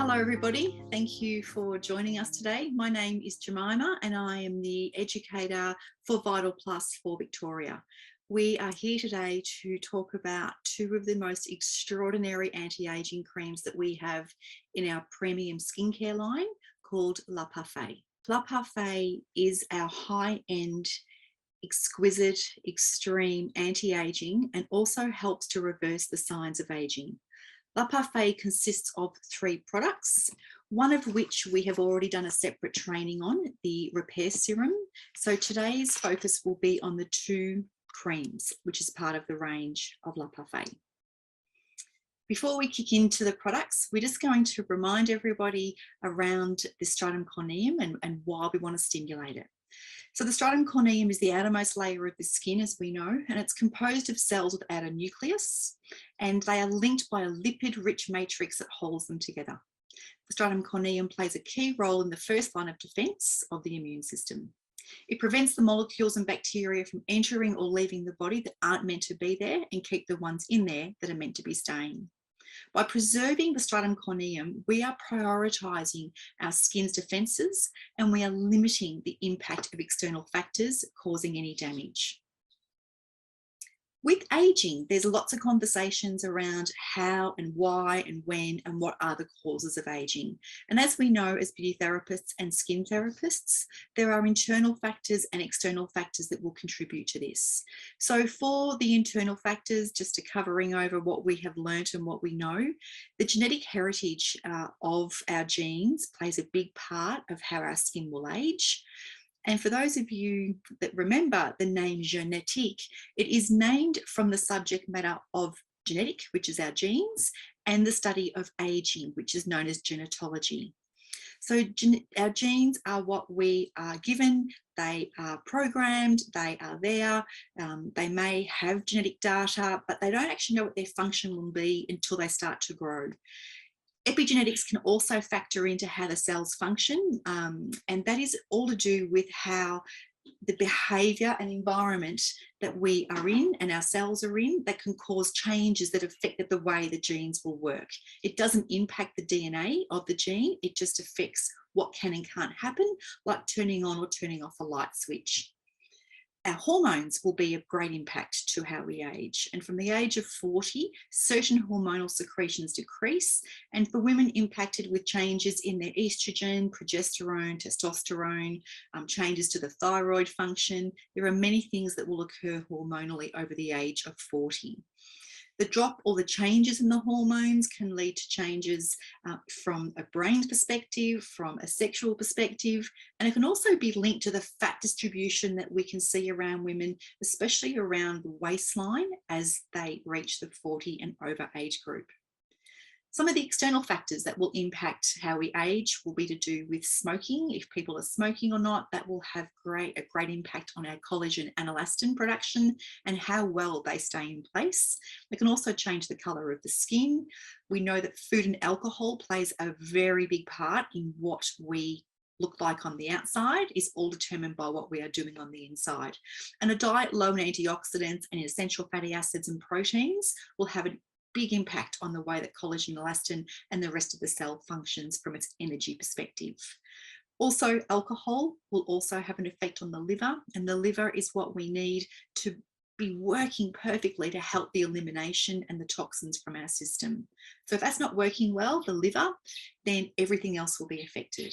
Hello everybody, thank you for joining us today. My name is Jemima and I am the educator for Vital Plus for Victoria. We are here today to talk about two of the most extraordinary anti-aging creams that we have in our premium skincare line called Les Parfait. Les Parfait is our high-end, exquisite, extreme anti-aging and also helps to reverse the signs of aging. Les Parfait consists of 3 products, one of which we have already done a separate training on, the repair serum. So today's focus will be on the 2 creams, which is part of the range of Les Parfait. Before we kick into the products, we're just going to remind everybody around the stratum corneum and why we want to stimulate it. So the stratum corneum is the outermost layer of the skin, as we know, and it's composed of cells without a nucleus, and they are linked by a lipid-rich matrix that holds them together. The stratum corneum plays a key role in the first line of defense of the immune system. It prevents the molecules and bacteria from entering or leaving the body that aren't meant to be there and keep the ones in there that are meant to be staying. By preserving the stratum corneum, we are prioritising our skin's defences and we are limiting the impact of external factors causing any damage. With aging, there's lots of conversations around how and why and when and what are the causes of aging. And as we know, as beauty therapists and skin therapists, there are internal factors and external factors that will contribute to this. So for the internal factors, just to covering over what we have learnt and what we know, the genetic heritage of our genes plays a big part of how our skin will age. And for those of you that remember the name Gernetic, it is named from the subject matter of genetic, which is our genes, and the study of aging, which is known as genetology. So our genes are what we are given, they are programmed, they are there, they may have genetic data, but they don't actually know what their function will be until they start to grow. Epigenetics can also factor into how the cells function, and that is all to do with how the behaviour and environment that we are in and our cells are in that can cause changes that affect the way the genes will work. It doesn't impact the DNA of the gene, it just affects what can and can't happen, like turning on or turning off a light switch. Our hormones will be of great impact to how we age. And from the age of 40, certain hormonal secretions decrease. And for women impacted with changes in their estrogen, progesterone, testosterone, changes to the thyroid function, there are many things that will occur hormonally over the age of 40. The drop or the changes in the hormones can lead to changes from a brain perspective, from a sexual perspective, and it can also be linked to the fat distribution that we can see around women, especially around the waistline as they reach the 40 and over age group. Some of the external factors that will impact how we age will be to do with smoking. If people are smoking or not, that will have a great impact on our collagen and elastin production and how well they stay in place. They can also change the colour of the skin. We know that food and alcohol plays a very big part in what we look like on the outside is all determined by what we are doing on the inside. And a diet low in antioxidants and essential fatty acids and proteins will have a big impact on the way that collagen, elastin and the rest of the cell functions from its energy perspective. Also, alcohol will also have an effect on the liver, and the liver is what we need to be working perfectly to help the elimination and the toxins from our system. So if that's not working well, the liver, then everything else will be affected.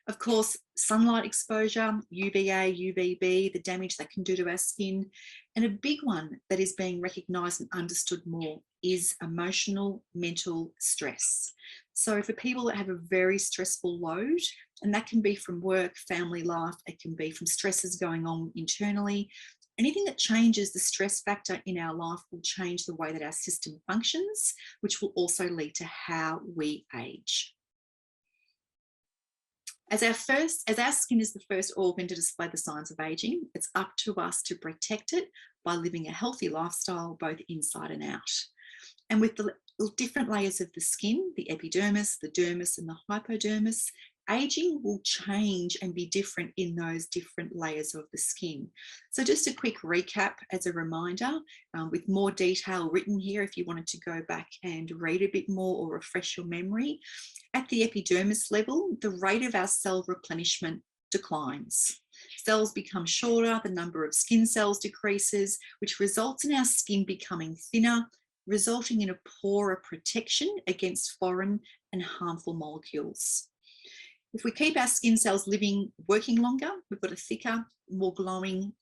Of course, sunlight exposure, UVA, UVB, the damage that can do to our skin. And a big one that is being recognised and understood more is emotional, mental stress. So for people that have a very stressful load, and that can be from work, family life, it can be from stresses going on internally, anything that changes the stress factor in our life will change the way that our system functions, which will also lead to how we age. As our skin is the first organ to display the signs of aging, it's up to us to protect it by living a healthy lifestyle, both inside and out. And with the different layers of the skin, the epidermis, the dermis, and the hypodermis, aging will change and be different in those different layers of the skin. So just a quick recap as a reminder, with more detail written here if you wanted to go back and read a bit more or refresh your memory. At the epidermis level, the rate of our cell replenishment declines. Cells become shorter, the number of skin cells decreases, which results in our skin becoming thinner, resulting in a poorer protection against foreign and harmful molecules. If we keep our skin cells working longer, we've got a thicker, more glowing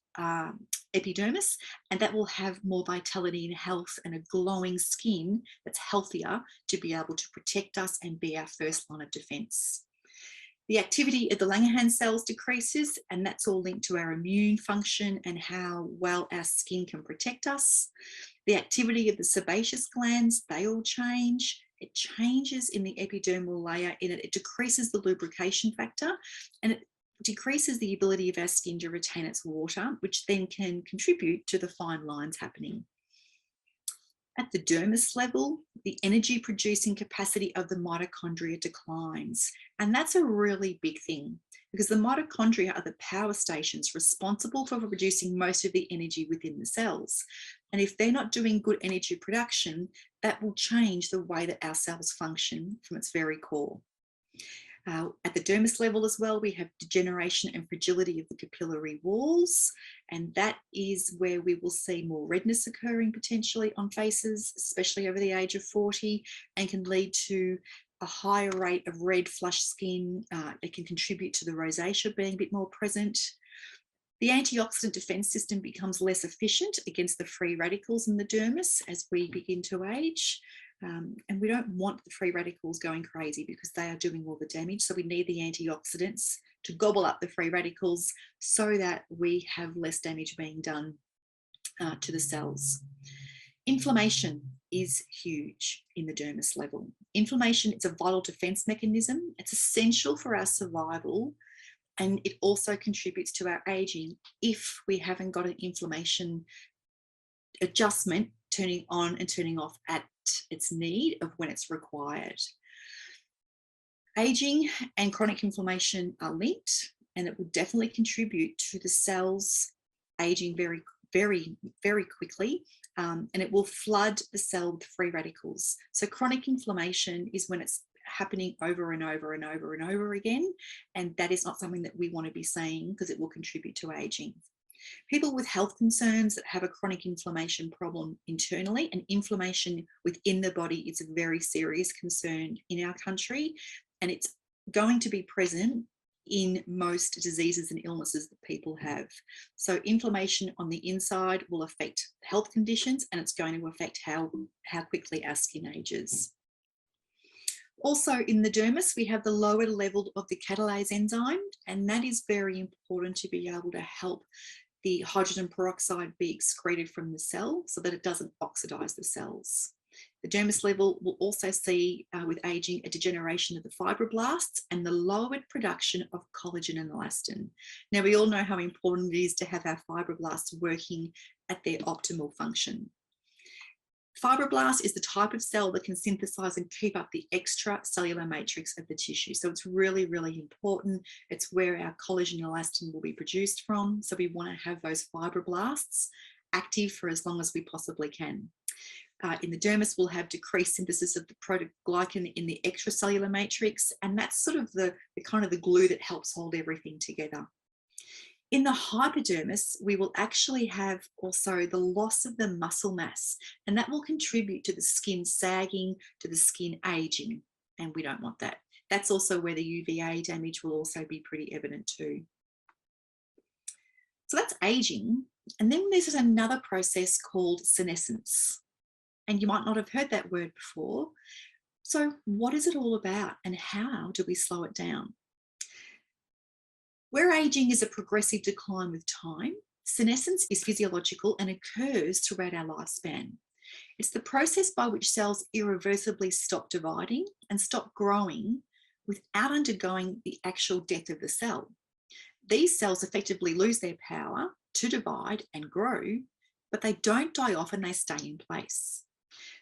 epidermis, and that will have more vitality and health and a glowing skin that's healthier to be able to protect us and be our first line of defense. The activity of the Langerhans cells decreases, and that's all linked to our immune function and how well our skin can protect us. The activity of the sebaceous glands, they all change. It changes in the epidermal layer, in it decreases the lubrication factor, and it decreases the ability of our skin to retain its water, which then can contribute to the fine lines happening. At the dermis level, the energy producing capacity of the mitochondria declines. And that's a really big thing because the mitochondria are the power stations responsible for producing most of the energy within the cells. And if they're not doing good energy production, that will change the way that our cells function from its very core. At the dermis level as well, we have degeneration and fragility of the capillary walls, and that is where we will see more redness occurring potentially on faces, especially over the age of 40, and can lead to a higher rate of red flushed skin. It can contribute to the rosacea being a bit more present. The antioxidant defense system becomes less efficient against the free radicals in the dermis as we begin to age. And we don't want the free radicals going crazy because they are doing all the damage. So we need the antioxidants to gobble up the free radicals so that we have less damage being done to the cells. Inflammation is huge in the dermis level. Inflammation is a vital defense mechanism. It's essential for our survival, and it also contributes to our aging if we haven't got an inflammation adjustment turning on and turning off at its need of when it's required. Aging and chronic inflammation are linked, and it will definitely contribute to the cells aging very, very, very quickly, and it will flood the cell with free radicals. So chronic inflammation is when it's happening over and over and over and over again, and that is not something that we want to be seeing because it will contribute to aging. People with health concerns that have a chronic inflammation problem internally, and inflammation within the body is a very serious concern in our country, and it's going to be present in most diseases and illnesses that people have. So inflammation on the inside will affect health conditions, and it's going to affect how quickly our skin ages. Also in the dermis, we have the lower level of the catalase enzyme, and that is very important to be able to help the hydrogen peroxide be excreted from the cell so that it doesn't oxidize the cells. The dermis level will also see with aging a degeneration of the fibroblasts and the lowered production of collagen and elastin. Now we all know how important it is to have our fibroblasts working at their optimal function. Fibroblast is the type of cell that can synthesize and keep up the extracellular matrix of the tissue. So it's really, really important. It's where our collagen and elastin will be produced from. So we want to have those fibroblasts active for as long as we possibly can. In the dermis, we'll have decreased synthesis of the proteoglycan in the extracellular matrix, and that's sort of the kind of the glue that helps hold everything together. In the hypodermis, we will actually have also the loss of the muscle mass, and that will contribute to the skin sagging, to the skin aging, and we don't want that. That's also where the UVA damage will also be pretty evident too. So that's aging. And then there's another process called senescence. And you might not have heard that word before. So what is it all about, and how do we slow it down? Where aging is a progressive decline with time, senescence is physiological and occurs throughout our lifespan. It's the process by which cells irreversibly stop dividing and stop growing without undergoing the actual death of the cell. These cells effectively lose their power to divide and grow, but they don't die off and they stay in place.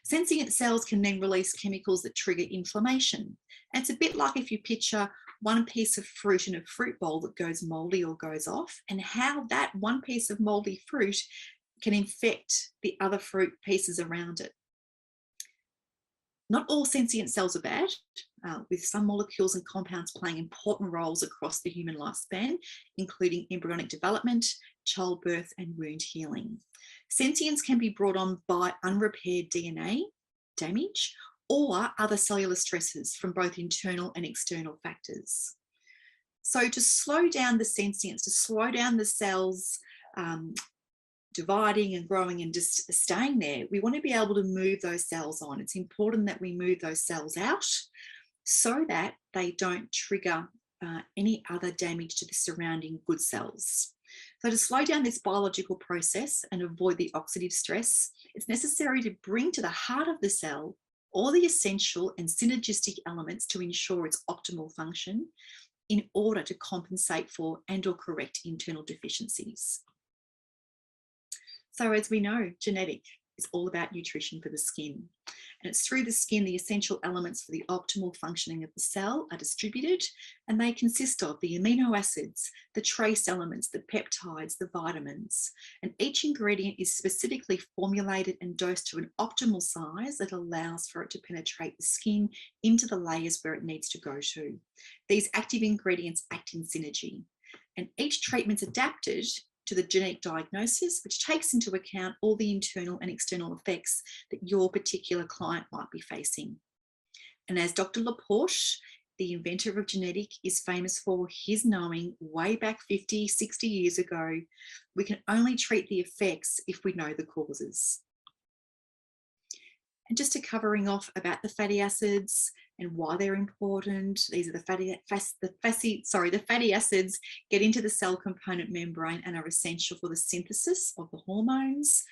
Sensient cells can then release chemicals that trigger inflammation. And it's a bit like if you picture one piece of fruit in a fruit bowl that goes moldy or goes off, and how that one piece of moldy fruit can infect the other fruit pieces around it. Not all sentient cells are bad, with some molecules and compounds playing important roles across the human lifespan, including embryonic development, childbirth, and wound healing. Sentience can be brought on by unrepaired DNA damage or other cellular stresses from both internal and external factors. So to slow down the sentience, to slow down the cells dividing and growing and just staying there, we want to be able to move those cells on. It's important that we move those cells out so that they don't trigger any other damage to the surrounding good cells. So to slow down this biological process and avoid the oxidative stress, it's necessary to bring to the heart of the cell all the essential and synergistic elements to ensure its optimal function in order to compensate for and/or correct internal deficiencies. So as we know, genetic is all about nutrition for the skin. And it's through the skin, the essential elements for the optimal functioning of the cell are distributed, and they consist of the amino acids, the trace elements, the peptides, the vitamins. And each ingredient is specifically formulated and dosed to an optimal size that allows for it to penetrate the skin into the layers where it needs to go to. These active ingredients act in synergy, and each treatment's adapted to the genetic diagnosis, which takes into account all the internal and external effects that your particular client might be facing. And as Dr. Laporte, the inventor of genetic, is famous for his knowing way back 50, 60 years ago, we can only treat the effects if we know the causes. And just to covering off about the fatty acids and why they're important. These are the fatty acids get into the cell component membrane and are essential for the synthesis of the hormones.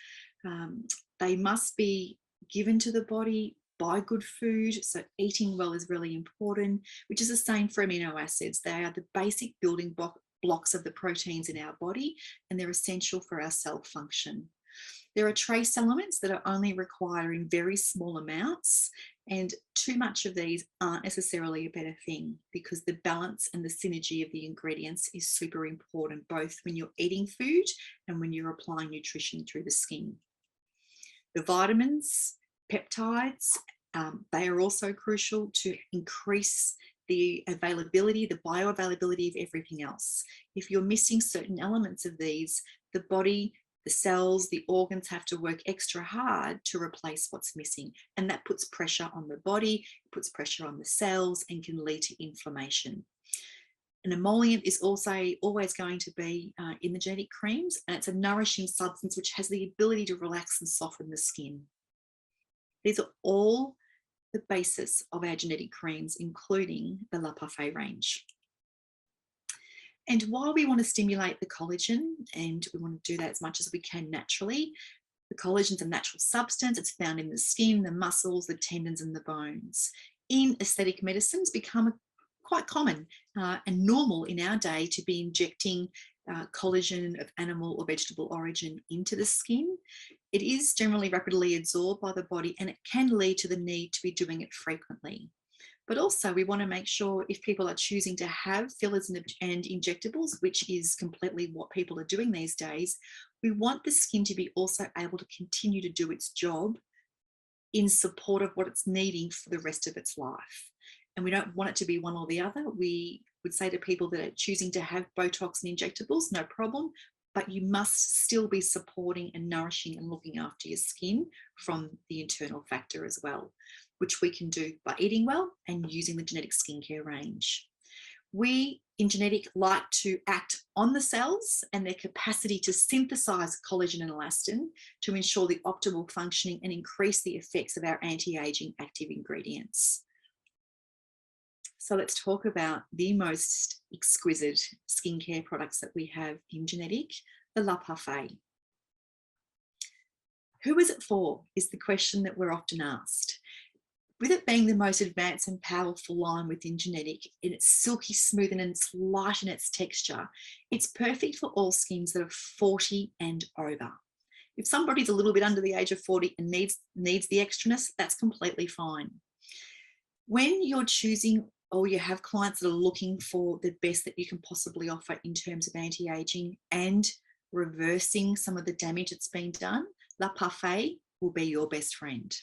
They must be given to the body by good food, so eating well is really important, which is the same for amino acids. They are the basic building blocks of the proteins in our body, and they're essential for our cell function. There are trace elements that are only required in very small amounts, and too much of these aren't necessarily a better thing, because the balance and the synergy of the ingredients is super important, both when you're eating food and when you're applying nutrition through the skin. The vitamins, peptides, they are also crucial to increase the availability, the bioavailability of everything else. If you're missing certain elements of these, the body, the cells, the organs have to work extra hard to replace what's missing. And that puts pressure on the body, puts pressure on the cells, and can lead to inflammation. An emollient is also always going to be in the genetic creams, and it's a nourishing substance which has the ability to relax and soften the skin. These are all the basis of our genetic creams, including the Les Parfait range. And while we want to stimulate the collagen, and we want to do that as much as we can naturally, the collagen is a natural substance. It's found in the skin, the muscles, the tendons, and the bones. In aesthetic medicines, become quite common and normal in our day to be injecting collagen of animal or vegetable origin into the skin. It is generally rapidly absorbed by the body, and it can lead to the need to be doing it frequently. But also we want to make sure, if people are choosing to have fillers and injectables, which is completely what people are doing these days, we want the skin to be also able to continue to do its job in support of what it's needing for the rest of its life. And we don't want it to be one or the other. We would say to people that are choosing to have Botox and injectables, no problem, but you must still be supporting and nourishing and looking after your skin from the internal factor as well, which we can do by eating well and using the genetic skincare range. We in genetic like to act on the cells and their capacity to synthesize collagen and elastin to ensure the optimal functioning and increase the effects of our anti-aging active ingredients. So let's talk about the most exquisite skincare products that we have in genetic, the Les Parfait. Who is it for is the question that we're often asked. With it being the most advanced and powerful line within genetic, and it's silky smooth and it's light in its texture, it's perfect for all skins that are 40 and over. If somebody's a little bit under the age of 40 and needs the extraness, that's completely fine. When you're choosing or you have clients that are looking for the best that you can possibly offer in terms of anti-aging and reversing some of the damage that's been done, Les Parfait will be your best friend.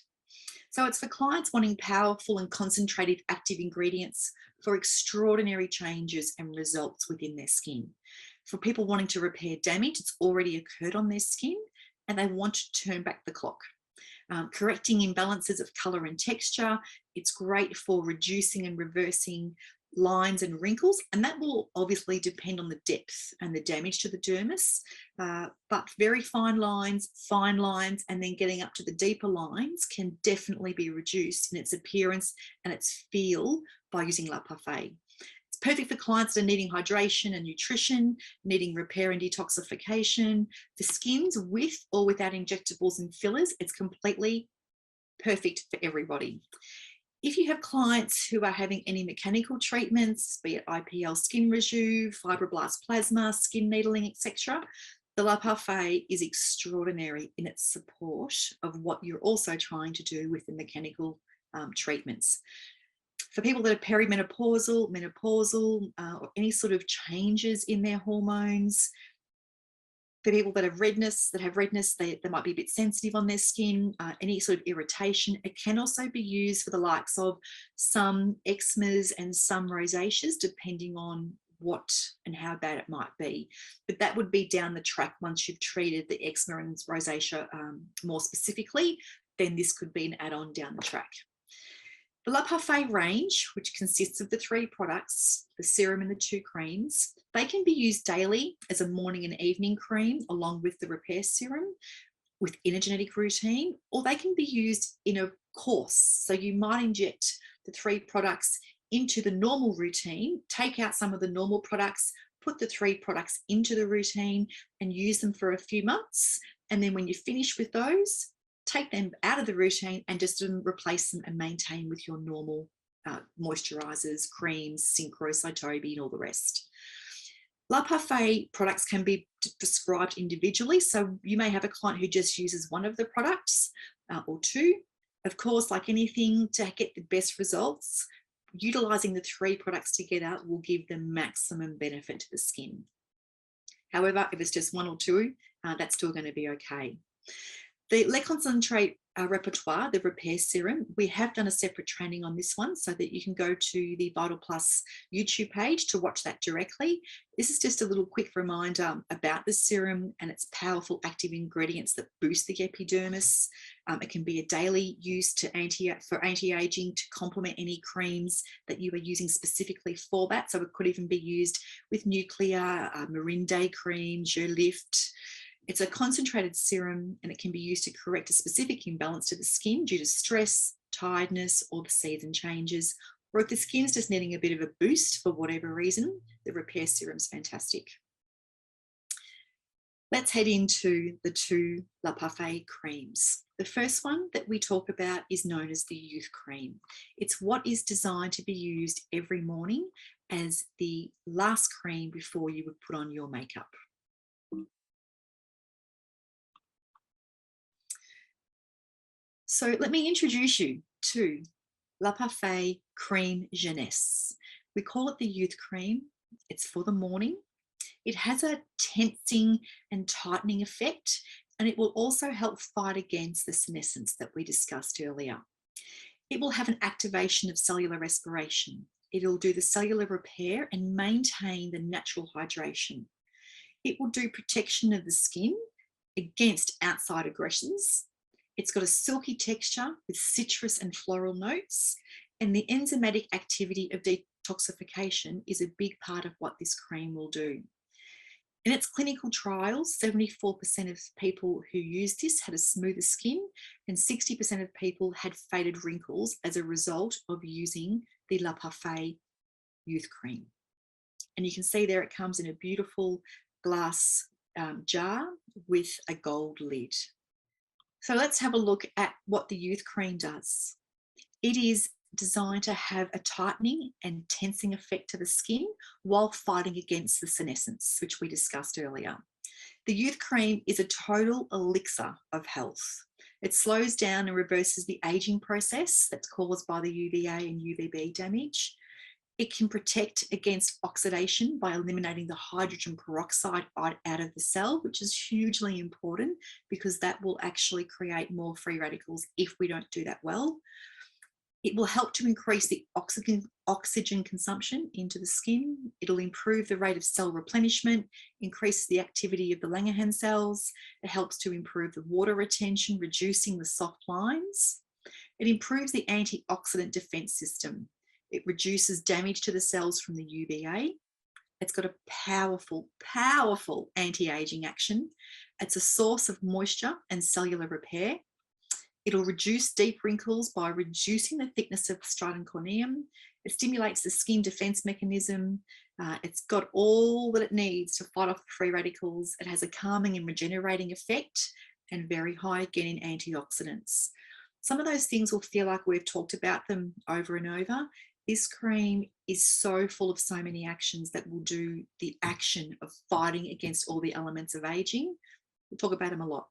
So it's for clients wanting powerful and concentrated active ingredients for extraordinary changes and results within their skin. For people wanting to repair damage that's already occurred on their skin and they want to turn back the clock. Correcting imbalances of colour and texture. It's great for reducing and reversing lines and wrinkles, and that will obviously depend on the depth and the damage to the dermis, but very fine lines, and then getting up to the deeper lines can definitely be reduced in its appearance and its feel by using Les Parfait. It's perfect for clients that are needing hydration and nutrition, needing repair and detoxification. For skins with or without injectables and fillers, it's completely perfect for everybody. If you have clients who are having any mechanical treatments, be it IPL skin residue, fibroblast plasma, skin needling, etc., the Les Parfait is extraordinary in its support of what you're also trying to do with the mechanical treatments. For people that are perimenopausal, menopausal, or any sort of changes in their hormones, for people that have redness, they might be a bit sensitive on their skin, any sort of irritation. It can also be used for the likes of some eczemas and some rosaceas, depending on what and how bad it might be. But that would be down the track once you've treated the eczema and rosacea more specifically, then this could be an add-on down the track. The Les Parfait range, which consists of the 3 products, the serum and the 2 creams, they can be used daily as a morning and evening cream along with the repair serum within a genetic routine, or they can be used in a course. So you might inject the 3 products into the normal routine, take out some of the normal products, put the 3 products into the routine and use them for a few months. And then when you finish with those, take them out of the routine and just replace them and maintain with your normal moisturizers, creams, Synchro, Cytobi, and all the rest. Les Parfait products can be prescribed individually. So you may have a client who just uses one of the products or 2. Of course, like anything, to get the best results, utilizing the 3 products together will give the maximum benefit to the skin. However, if it's just 1 or 2, that's still going to be okay. The Les Concentrate repertoire, the repair serum, we have done a separate training on this one so that you can go to the Vital Plus YouTube page to watch that directly. This is just a little quick reminder about the serum and its powerful active ingredients that boost the epidermis. It can be a daily use for anti-aging to complement any creams that you are using specifically for that. So it could even be used with Nuclear, Marinde cream, GERlift. It's a concentrated serum and it can be used to correct a specific imbalance to the skin due to stress, tiredness, or the season changes. Or if the skin's just needing a bit of a boost for whatever reason, the repair serum's fantastic. Let's head into the 2 Les Parfait creams. The first one that we talk about is known as the Youth Cream. It's what is designed to be used every morning as the last cream before you would put on your makeup. So let me introduce you to Les Parfait Cream Jeunesse. We call it the Youth Cream. It's for the morning. It has a tensing and tightening effect, and it will also help fight against the senescence that we discussed earlier. It will have an activation of cellular respiration. It'll do the cellular repair and maintain the natural hydration. It will do protection of the skin against outside aggressions. It's got a silky texture with citrus and floral notes, and the enzymatic activity of detoxification is a big part of what this cream will do. In its clinical trials, 74% of people who used this had a smoother skin and 60% of people had faded wrinkles as a result of using the Les Parfait Youth Cream. And you can see there it comes in a beautiful glass jar with a gold lid. So let's have a look at what the Youth Cream does. It is designed to have a tightening and tensing effect to the skin while fighting against the senescence, which we discussed earlier. The Youth Cream is a total elixir of health. It slows down and reverses the aging process that's caused by the UVA and UVB damage. It can protect against oxidation by eliminating the hydrogen peroxide out of the cell, which is hugely important because that will actually create more free radicals if we don't do that well. It will help to increase the oxygen consumption into the skin. It'll improve the rate of cell replenishment, increase the activity of the Langerhans cells. It helps to improve the water retention, reducing the soft lines. It improves the antioxidant defense system. It reduces damage to the cells from the UVA. It's got a powerful, powerful anti-aging action. It's a source of moisture and cellular repair. It'll reduce deep wrinkles by reducing the thickness of stratum corneum. It stimulates the skin defense mechanism. It's got all that it needs to fight off the free radicals. It has a calming and regenerating effect and very high again in antioxidants. Some of those things will feel like we've talked about them over and over. This cream is so full of so many actions that will do the action of fighting against all the elements of aging. We'll talk about them a lot.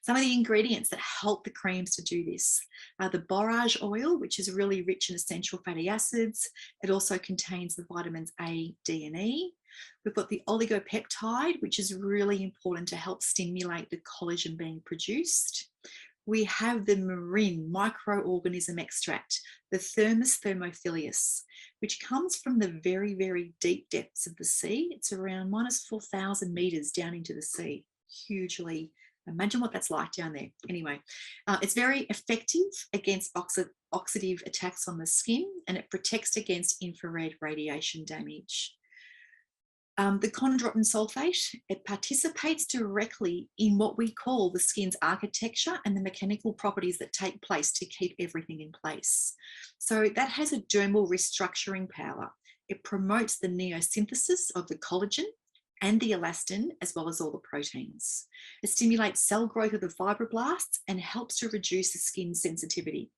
Some of the ingredients that help the creams to do this are the borage oil, which is really rich in essential fatty acids. It also contains the vitamins A, D, and E. We've got the oligopeptide, which is really important to help stimulate the collagen being produced. We have the marine microorganism extract, the Thermus thermophilus, which comes from the very, very deep depths of the sea. It's around minus 4,000 meters down into the sea. Hugely, imagine what that's like down there. Anyway, it's very effective against oxidative attacks on the skin, and it protects against infrared radiation damage. The chondroitin sulfate, it participates directly in what we call the skin's architecture and the mechanical properties that take place to keep everything in place. So that has a dermal restructuring power. It promotes the neosynthesis of the collagen and the elastin, as well as all the proteins. It stimulates cell growth of the fibroblasts and helps to reduce the skin sensitivity.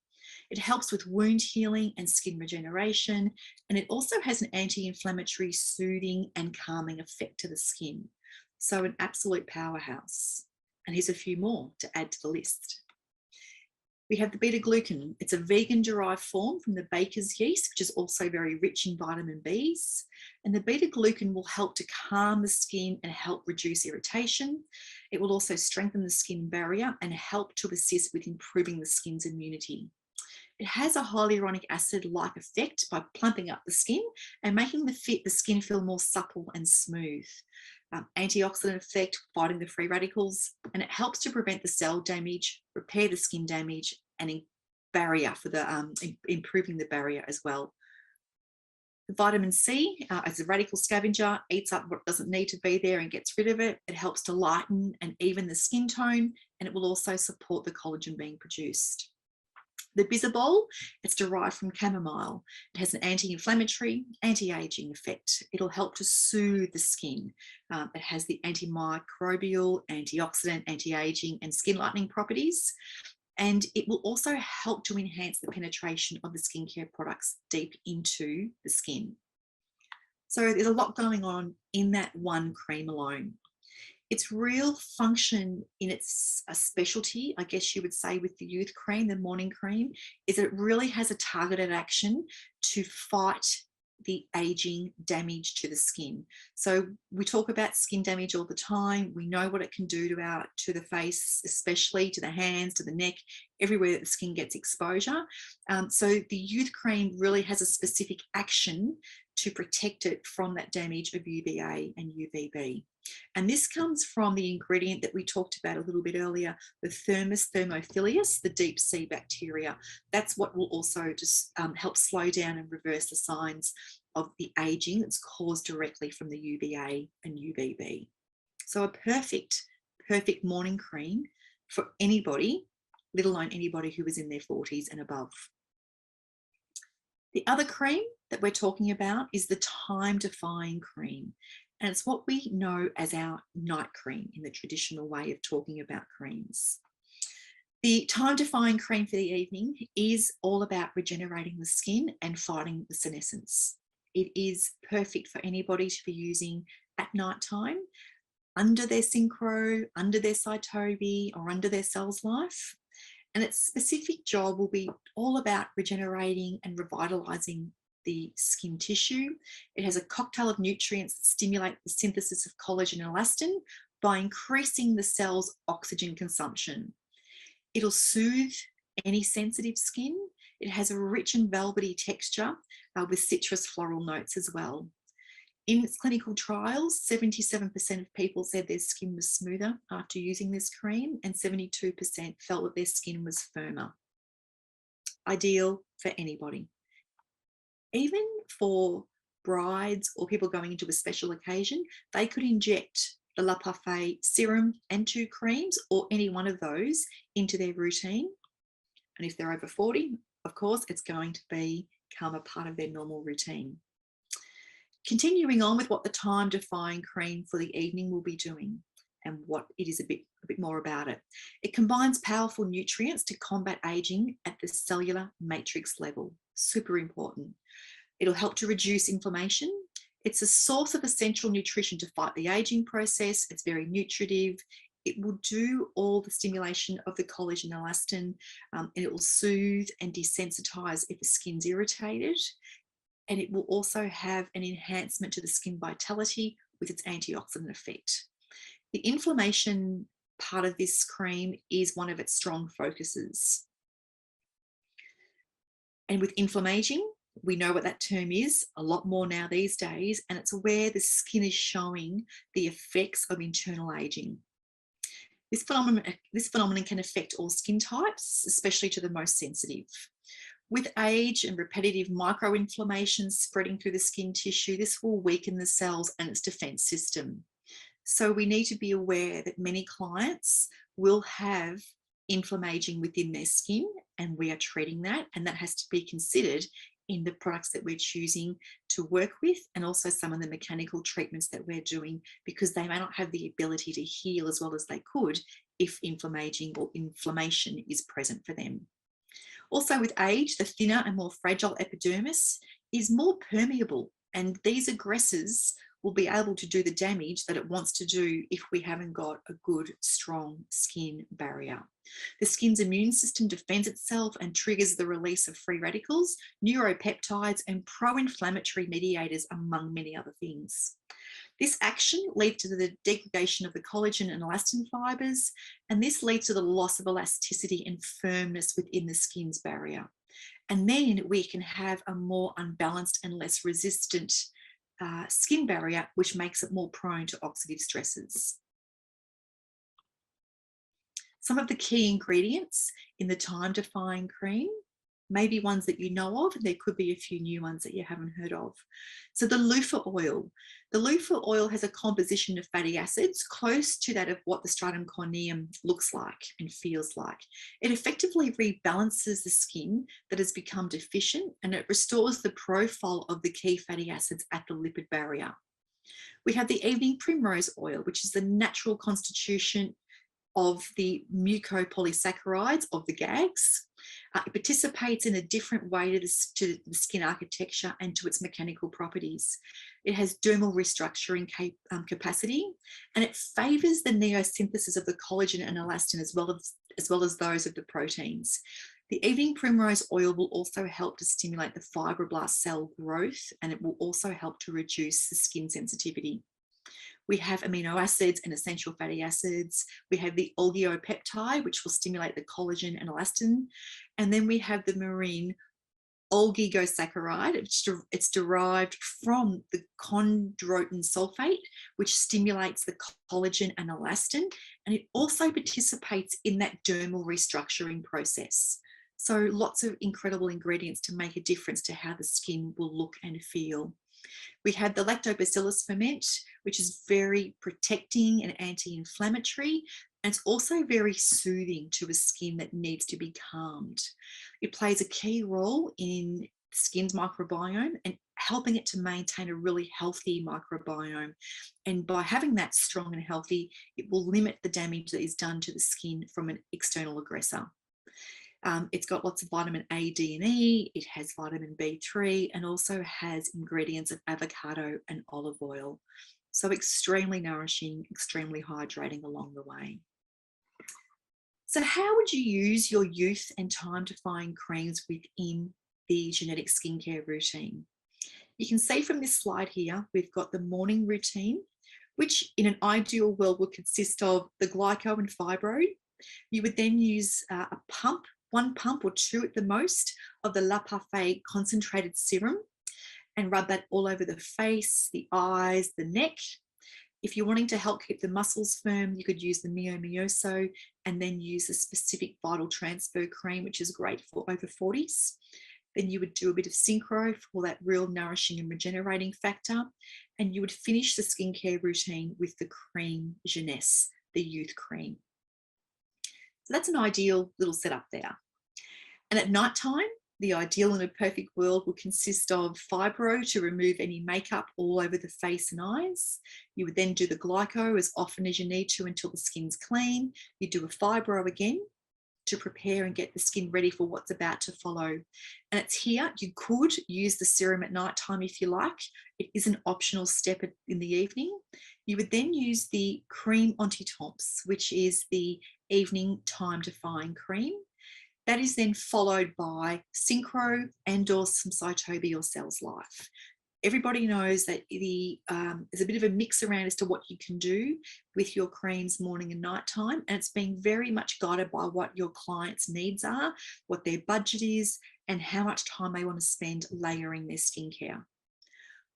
It helps with wound healing and skin regeneration, and it also has an anti-inflammatory, soothing and calming effect to the skin. So an absolute powerhouse. And here's a few more to add to the list. We have the beta-glucan. It's a vegan-derived form from the baker's yeast, which is also very rich in vitamin Bs. And the beta-glucan will help to calm the skin and help reduce irritation. It will also strengthen the skin barrier and help to assist with improving the skin's immunity. It has a hyaluronic acid-like effect by plumping up the skin and making the skin feel more supple and smooth. Antioxidant effect, fighting the free radicals, and it helps to prevent the cell damage, repair the skin damage, and barrier for the improving the barrier as well. The vitamin C, as a radical scavenger, eats up what doesn't need to be there and gets rid of it. It helps to lighten and even the skin tone, and it will also support the collagen being produced. The bisabol, it's derived from chamomile. It has an anti-inflammatory, anti-aging effect. It'll help to soothe the skin. It has the antimicrobial, antioxidant, anti-aging and skin lightening properties. And it will also help to enhance the penetration of the skincare products deep into the skin. So there's a lot going on in that one cream alone. Its real function in its specialty, I guess you would say, with the youth cream, the morning cream, is that it really has a targeted action to fight the aging damage to the skin. So we talk about skin damage all the time. We know what it can do to the face, especially to the hands, to the neck, everywhere that the skin gets exposure. So the youth cream really has a specific action to protect it from that damage of UVA and UVB. And this comes from the ingredient that we talked about a little bit earlier, the Thermus thermophilus, the deep sea bacteria. That's what will also just help slow down and reverse the signs of the aging that's caused directly from the UVA and UVB. So a perfect morning cream for anybody, let alone anybody who is in their 40s and above. The other cream that we're talking about is the Time-Defying cream. And it's what we know as our night cream in the traditional way of talking about creams. The Time-Defying cream for the evening is all about regenerating the skin and fighting the senescence. It is perfect for anybody to be using at night time, under their synchro, under their cytobi, or under their cell's life. And its specific job will be all about regenerating and revitalizing the skin tissue. It has a cocktail of nutrients that stimulate the synthesis of collagen and elastin by increasing the cell's oxygen consumption. It'll soothe any sensitive skin. It has a rich and velvety texture with citrus floral notes as well. In its clinical trials, 77% of people said their skin was smoother after using this cream, and 72% felt that their skin was firmer. Ideal for anybody. Even for brides or people going into a special occasion, they could inject the Les Parfait serum and 2 creams, or any one of those, into their routine. And if they're over 40, of course, it's going to become a part of their normal routine. Continuing on with what the Time-Defying cream for the evening will be doing, and what it is a bit more about it. It combines powerful nutrients to combat aging at the cellular matrix level. Super important. It'll help to reduce inflammation. It's a source of essential nutrition to fight the aging process. It's very nutritive. It will do all the stimulation of the collagen and elastin, and it will soothe and desensitize if the skin's irritated. And it will also have an enhancement to the skin vitality with its antioxidant effect. The inflammation part of this cream is one of its strong focuses. And with inflamaging, we know what that term is a lot more now these days, and it's where the skin is showing the effects of internal aging. This phenomenon can affect all skin types, especially to the most sensitive. With age and repetitive microinflammation spreading through the skin tissue, this will weaken the cells and its defense system. So we need to be aware that many clients will have inflammaging within their skin, and we are treating that, and that has to be considered in the products that we're choosing to work with, and also some of the mechanical treatments that we're doing, because they may not have the ability to heal as well as they could if inflammaging or inflammation is present for them. Also, with age, the thinner and more fragile epidermis is more permeable, and these aggressors will be able to do the damage that it wants to do if we haven't got a good, strong skin barrier. The skin's immune system defends itself and triggers the release of free radicals, neuropeptides, and pro-inflammatory mediators, among many other things. This action leads to the degradation of the collagen and elastin fibers, and this leads to the loss of elasticity and firmness within the skin's barrier. And then we can have a more unbalanced and less resistant skin barrier, which makes it more prone to oxidative stresses. Some of the key ingredients in the Time-Defying cream may be ones that you know of, and there could be a few new ones that you haven't heard of. So the loofah oil. The loofah oil has a composition of fatty acids close to that of what the stratum corneum looks like and feels like. It effectively rebalances the skin that has become deficient, and it restores the profile of the key fatty acids at the lipid barrier. We have the evening primrose oil, which is the natural constitution of the mucopolysaccharides of the gags. It participates in a different way to the skin architecture and to its mechanical properties. It has dermal restructuring capacity, and it favours the neosynthesis of the collagen and elastin as well as those of the proteins. The evening primrose oil will also help to stimulate the fibroblast cell growth, and it will also help to reduce the skin sensitivity. We have amino acids and essential fatty acids. We have the oligopeptide, which will stimulate the collagen and elastin. And then we have the marine oligosaccharide. It's derived from the chondroitin sulfate, which stimulates the collagen and elastin. And it also participates in that dermal restructuring process. So lots of incredible ingredients to make a difference to how the skin will look and feel. We have the lactobacillus ferment, which is very protecting and anti-inflammatory, and it's also very soothing to a skin that needs to be calmed. It plays a key role in the skin's microbiome and helping it to maintain a really healthy microbiome. And by having that strong and healthy, it will limit the damage that is done to the skin from an external aggressor. It's got lots of vitamin A, D, and E. It has vitamin B3 and also has ingredients of avocado and olive oil. So extremely nourishing, extremely hydrating along the way. So how would you use your youth and Time-Defying creams within the Gernetic skincare routine? You can see from this slide here, we've got the morning routine, which in an ideal world would consist of the glyco and fibro. You would then use a pump, one pump or two at the most, of the Les Parfait concentrated serum and rub that all over the face, the eyes, the neck. If you're wanting to help keep the muscles firm, you could use the Mio Mioso and then use a specific vital transfer cream, which is great for over 40s. Then you would do a bit of synchro for that real nourishing and regenerating factor. And you would finish the skincare routine with the cream Jeunesse, the youth cream. So that's an ideal little setup there. And at nighttime, the ideal in a perfect world will consist of fibro to remove any makeup all over the face and eyes. You would then do the glyco as often as you need to until the skin's clean. You do a fibro again to prepare and get the skin ready for what's about to follow. And it's here, you could use the serum at nighttime if you like. It is an optional step in the evening. You would then use the cream anti-temps, which is the evening time-defying cream. That is then followed by synchro and or some Cytobi or Cells Life. Everybody knows that there's a bit of a mix around as to what you can do with your creams morning and nighttime, and it's being very much guided by what your client's needs are, what their budget is, and how much time they want to spend layering their skincare.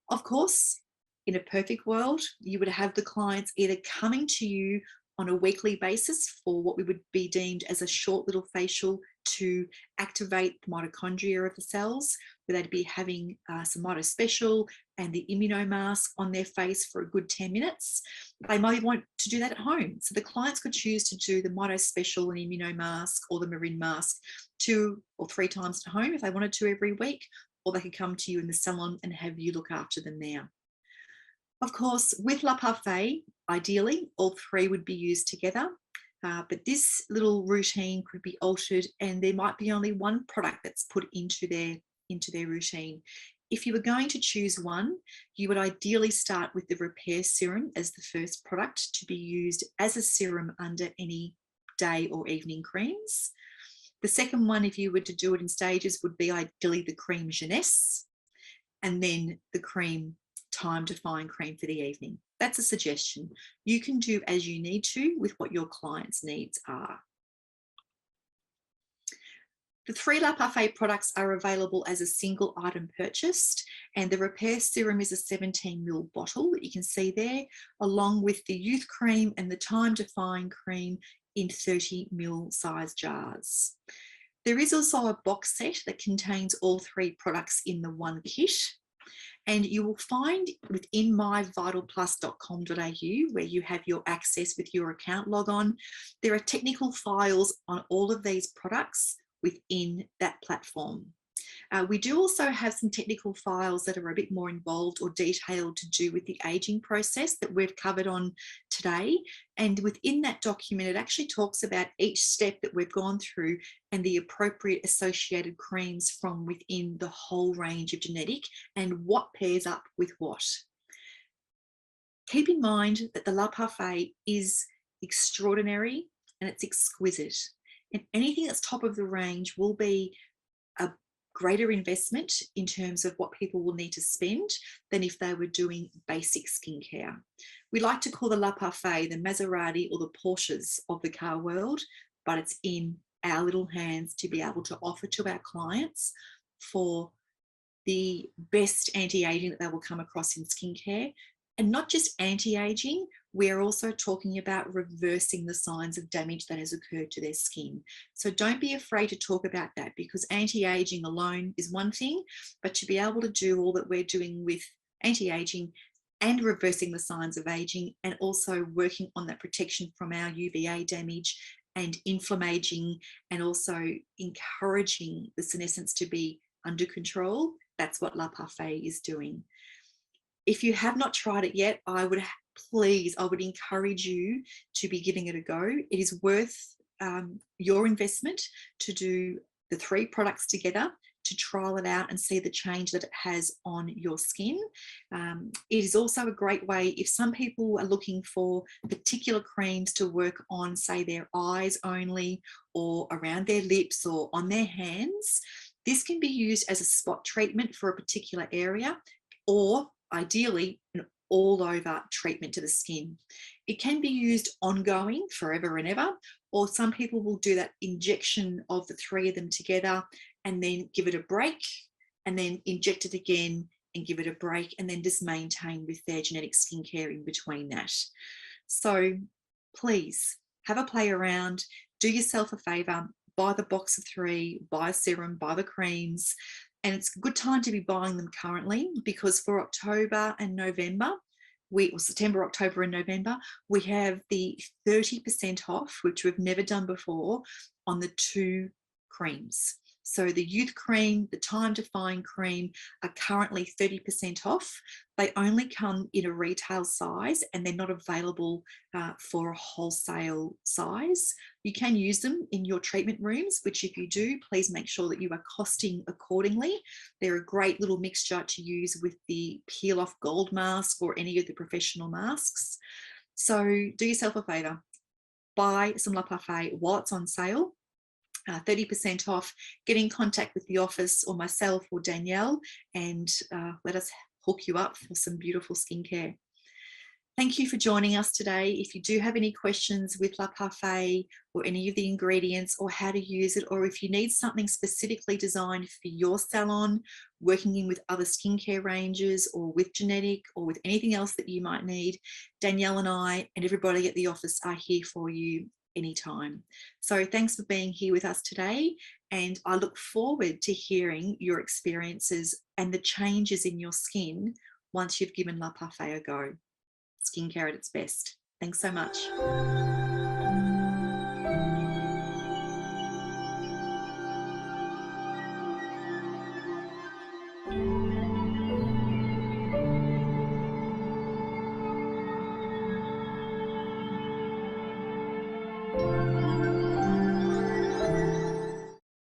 Of course, in a perfect world, you would have the clients either coming to you on a weekly basis for what we would be deemed as a short little facial to activate the mitochondria of the cells, where they'd be having some Mito Special and the Amino mask on their face for a good 10 minutes. They might want to do that at home. So the clients could choose to do the Mito Special and Amino mask or the Marin mask 2 or 3 times at home if they wanted to every week, or they could come to you in the salon and have you look after them there. Of course, with Les Parfait, ideally, all 3 would be used together, but this little routine could be altered and there might be only one product that's put into their routine. If you were going to choose one, you would ideally start with the Repair Serum as the first product to be used as a serum under any day or evening creams. The second one, if you were to do it in stages, would be ideally the cream Jeunesse and then the cream Time-Defying cream for the evening. That's a suggestion. You can do as you need to with what your client's needs are. The 3 Les Parfait products are available as a single item purchased, and the Repair Serum is a 17 ml bottle that you can see there, along with the Youth Cream and the Time-Defying cream in 30 ml size jars. There is also a box set that contains all 3 products in the one kit. And you will find within myvitalplus.com.au, where you have your access with your account log on, there are technical files on all of these products within that platform. We do also have some technical files that are a bit more involved or detailed to do with the aging process that we've covered on today. And within that document, it actually talks about each step that we've gone through and the appropriate associated creams from within the whole range of Gernetic and what pairs up with what. Keep in mind that the Les Parfait is extraordinary and it's exquisite. And anything that's top of the range will be a greater investment in terms of what people will need to spend than if they were doing basic skincare. We like to call the Les Parfait the Maserati or the Porsches of the car world, but it's in our little hands to be able to offer to our clients for the best anti-aging that they will come across in skincare. And not just anti-aging, we're also talking about reversing the signs of damage that has occurred to their skin. So don't be afraid to talk about that, because anti-aging alone is one thing, but to be able to do all that we're doing with anti-aging and reversing the signs of aging, and also working on that protection from our UVA damage and inflammaging, and also encouraging the senescence to be under control, that's what Les Parfait is doing. If you have not tried it yet, I would encourage you to be giving it a go. It is worth your investment to do the 3 products together, to trial it out and see the change that it has on your skin. It is also a great way if some people are looking for particular creams to work on, say, their eyes only, or around their lips, or on their hands. This can be used as a spot treatment for a particular area. or ideally an all over treatment to the skin. It can be used ongoing forever and ever, or some people will do that injection of the 3 of them together and then give it a break and then inject it again and give it a break and then just maintain with their genetic skincare in between that. So please have a play around, do yourself a favor, buy the box of 3, buy a serum, buy the creams. And it's a good time to be buying them currently, because for October and November, September, October and November, we have the 30% off, which we've never done before, on the 2 creams. So the Youth Cream, the Time-Defying Cream are currently 30% off. They only come in a retail size and they're not available for a wholesale size. You can use them in your treatment rooms, which if you do, please make sure that you are costing accordingly. They're a great little mixture to use with the peel off gold mask or any of the professional masks. So do yourself a favor, buy some Les Parfait while it's on sale. 30% off. Get in contact with the office or myself or Danielle and let us hook you up for some beautiful skincare. Thank you for joining us today. If you do have any questions with Les Parfait or any of the ingredients or how to use it, or if you need something specifically designed for your salon, working in with other skincare ranges or with Gernetic or with anything else that you might need, Danielle and I and everybody at the office are here for you anytime. So thanks for being here with us today, and I look forward to hearing your experiences and the changes in your skin once you've given Les Parfait a go. Skincare at its best. Thanks so much.